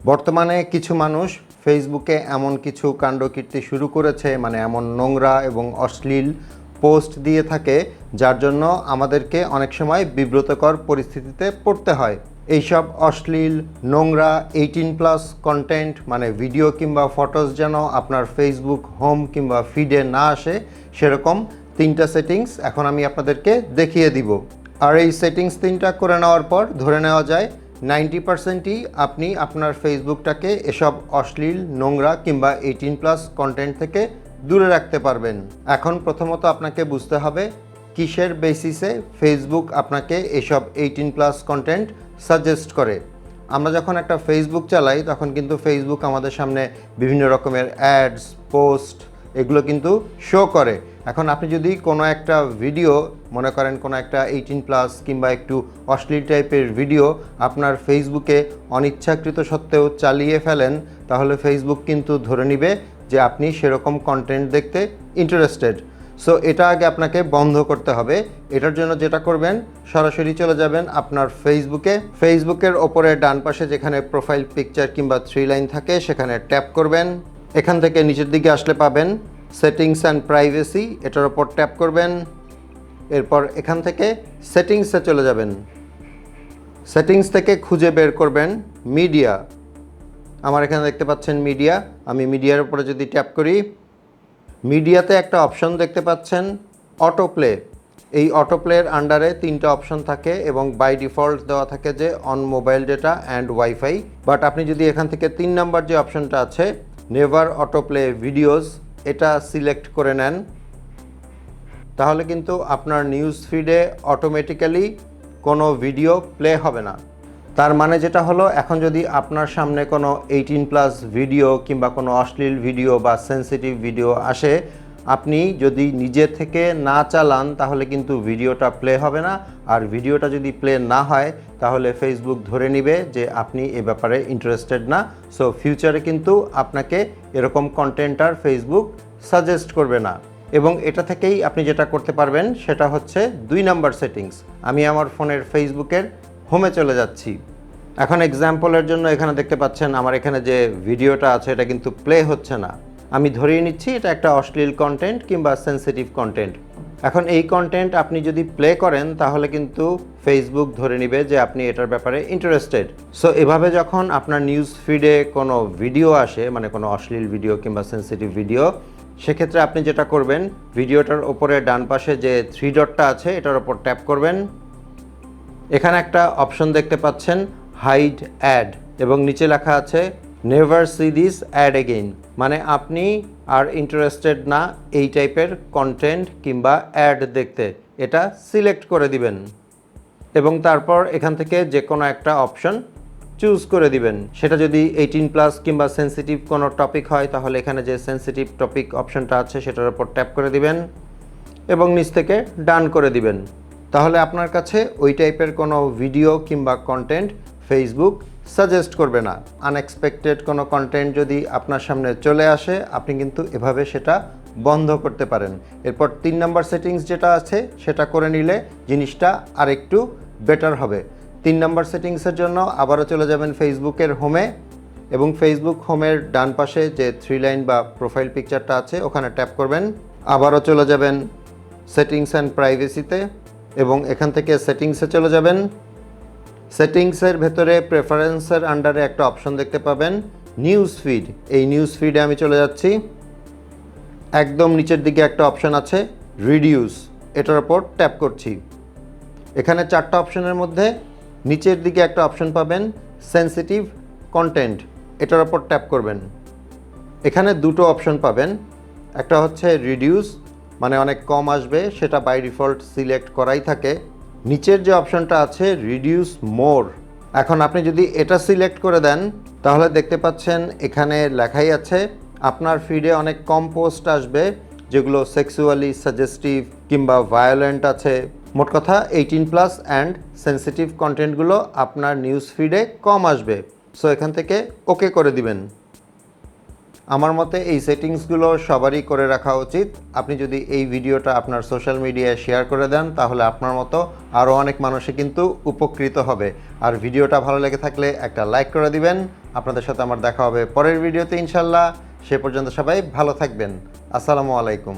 বর্তমানে কিছু মানুষ ফেসবুকে এমন কিছু কাণ্ডকীর্তি শুরু করেছে, মানে এমন নোংরা এবং অশ্লীল পোস্ট দিয়ে থাকে যার জন্য আমাদেরকে অনেক সময় বিব্রতকর পরিস্থিতিতে পড়তে হয়। এইসব অশ্লীল নোংরা 18+ কন্টেন্ট মানে ভিডিও কিংবা ফটোস যেন আপনার ফেসবুক হোম কিংবা ফিডে না আসে, সেরকম 3টা সেটিংস এখন আমি আপনাদেরকে দেখিয়ে দিব। আর এই সেটিংস 3টা করে নেওয়ার পর ধরে নেওয়া যায় 90%ই আপনি আপনার ফেসবুকটাকে এসব অশ্লীল নোংরা কিংবা 18+ কন্টেন্ট থেকে দূরে রাখতে পারবেন। এখন প্রথমত আপনাকে বুঝতে হবে কিসের বেসিসে ফেসবুক আপনাকে এসব 18+ কন্টেন্ট সাজেস্ট করে। আমরা যখন একটা ফেসবুক চালাই তখন কিন্তু ফেসবুক আমাদের সামনে বিভিন্ন রকমের অ্যাডস, পোস্ট এগুলো কিন্তু শো করে। এখন আপনি যদি কোনো একটা ভিডিও মনে করেন, কোনো একটা 18+ কিংবা একটু অশ্লীল টাইপের ভিডিও আপনার ফেসবুকে অনিচ্ছাকৃত সত্ত্বেও চালিয়ে ফেলেন, তাহলে ফেসবুক কিন্তু ধরে নেবে যে আপনি সেরকম কন্টেন্ট দেখতে ইন্টারেস্টেড। সো এটা আগে আপনাকে বন্ধ করতে হবে। এটার জন্য যেটা করবেন, সরাসরি চলে যাবেন আপনার ফেসবুকের ওপরে ডান পাশে যেখানে প্রোফাইল পিকচার কিংবা 3 লাইন থাকে সেখানে ট্যাপ করবেন। এখান থেকে নিচের দিকে আসলে পাবেন সেটিংস অ্যান্ড প্রাইভেসি, এটার ওপর ট্যাপ করবেন। এরপর এখান থেকে সেটিংসে চলে যাবেন। সেটিংস থেকে খুঁজে বের করবেন মিডিয়া। আমার এখানে দেখতে পাচ্ছেন মিডিয়া। আমি মিডিয়ার উপরে যদি ট্যাপ করি, মিডিয়াতে একটা অপশন দেখতে পাচ্ছেন অটো প্লে। এই অটো প্লের আন্ডারে 3টা অপশন থাকে এবং বাই ডিফল্ট দেওয়া থাকে যে on mobile data and wifi. But আপনি যদি এখান থেকে 3 নাম্বার যে অপশনটা আছে নেভার অটো প্লে ভিডিওস, এটা সিলেক্ট করে নেন, তাহলে কিন্তু আপনার নিউজ ফিডে অটোমেটিক্যালি কোনো ভিডিও প্লে হবে না। তার মানে যেটা হলো, এখন যদি আপনার সামনে কোনো 18+ ভিডিও কিংবা কোনো অশ্লীল ভিডিও বা সেন্সিটিভ ভিডিও আসে, আপনি যদি নিজে থেকে না চালান তাহলে কিন্তু ভিডিওটা প্লে হবে না। আর ভিডিওটা যদি প্লে না হয় তাহলে ফেসবুক ধরে নেবে যে আপনি এ ব্যাপারে ইন্টারেস্টেড না। সো ফিউচারে কিন্তু আপনাকে এরকম কন্টেন্ট আর ফেসবুক সাজেস্ট করবে না। এবং এটা থেকেই আপনি যেটা করতে পারবেন সেটা হচ্ছে 2 নাম্বার সেটিংস। আমি আমার ফোনের ফেসবুকের হোমে চলে যাচ্ছি। এখন এক্সাম্পলের জন্য এখানে দেখতে পাচ্ছেন আমার এখানে যে ভিডিওটা আছে এটা কিন্তু প্লে হচ্ছে না। আমি ধরিয়ে নিচ্ছি এটা একটা অশ্লীল কন্টেন্ট কিংবা সেন্সিটিভ কন্টেন্ট। এখন এই কন্টেন্ট আপনি যদি প্লে করেন তাহলে কিন্তু ফেসবুক ধরে নেবে যে আপনি এটার ব্যাপারে ইন্টারেস্টেড। সো এভাবে যখন আপনার নিউজ ফিডে কোনো ভিডিও আসে, মানে কোনো অশ্লীল ভিডিও কিংবা সেন্সিটিভ ভিডিও, সেক্ষেত্রে আপনি যেটা করবেন, ভিডিওটার ওপরে ডান পাশে যে 3 ডটটা আছে এটার ওপর ট্যাপ করবেন। এখানে একটা অপশন দেখতে পাচ্ছেন হাইড অ্যাড এবং নিচে লেখা আছে never see this ad again, মানে আপনি আর ইন্টারেস্টেড না এই টাইপের কন্টেন্ট কিংবা অ্যাড দেখতে। এটা সিলেক্ট করে দিবেন এবং তারপর এখান থেকে যে কোনো একটা অপশন চুজ করে দিবেন। সেটা যদি 18+ কিংবা সেন্সিটিভ কোনো টপিক হয় তাহলে এখানে যে সেন্সিটিভ টপিক অপশনটা আছে সেটার উপর ট্যাপ করে দিবেন এবং নিচ থেকে ডান করে দিবেন। তাহলে আপনার কাছে ওই টাইপের কোনো ভিডিও কিংবা কন্টেন্ট ফেসবুক সাজেস্ট করবে না। আনএক্সপেক্টেড কোনো কন্টেন্ট যদি আপনার সামনে চলে আসে আপনি কিন্তু এভাবে সেটা বন্ধ করতে পারেন। এরপর 3 নাম্বার সেটিংস যেটা আছে সেটা করে নিলে জিনিসটা আরেকটু বেটার হবে। 3 নাম্বার সেটিংসের জন্য আবারও চলে যাবেন ফেসবুকের হোমে এবং ফেসবুক হোমের ডান পাশে যে 3 লাইন বা প্রোফাইল পিকচারটা আছে ওখানে ট্যাপ করবেন। আবারও চলে যাবেন সেটিংস অ্যান্ড প্রাইভেসিতে এবং এখান থেকে সেটিংসে চলে যাবেন। সেটিংসের ভেতরে প্রেফারেন্সের আন্ডারে একটা অপশন দেখতে পাবেন নিউজ ফিড। এই নিউজ ফিডে আমি চলে যাচ্ছি। একদম নিচের দিকে একটা অপশন আছে রিডিউস, এটার ওপর ট্যাপ করছি। এখানে 4টা অপশনের মধ্যে নিচের দিকে একটা অপশন পাবেন সেন্সিটিভ কন্টেন্ট, এটার ওপর ট্যাপ করবেন। এখানে 2টো অপশন পাবেন, একটা হচ্ছে রিডিউস মানে অনেক কম আসবে, সেটা বাই ডিফল্ট সিলেক্ট করাই থাকে। নিচের যে অপশনটা আছে রিডিউস মোর, এখন আপনি যদি এটা সিলেক্ট করে দেন তাহলে দেখতে পাচ্ছেন এখানে লেখাই আছে আপনার ফিডে অনেক কম পোস্ট আসবে যেগুলো সেক্সুয়ালি সাজেস্টিভ কিংবা ভায়োলেন্ট আছে। মোট কথা 18+ অ্যান্ড সেন্সিটিভ কন্টেন্টগুলো আপনার নিউজ ফিডে কম আসবে। সো এখান থেকে ওকে করে দিবেন। আমার মতে এই সেটিংসগুলো সবারই করে রাখা উচিত। আপনি যদি এই ভিডিওটা আপনার সোশ্যাল মিডিয়ায় শেয়ার করে দেন তাহলে আপনার মতো আরও অনেক মানুষই কিন্তু উপকৃত হবে। আর ভিডিওটা ভালো লেগে থাকলে একটা লাইক করে দিবেন। আপনাদের সাথে আমার দেখা হবে পরের ভিডিওতে ইনশাল্লাহ। সে পর্যন্ত সবাই ভালো থাকবেন। আসসালামু আলাইকুম।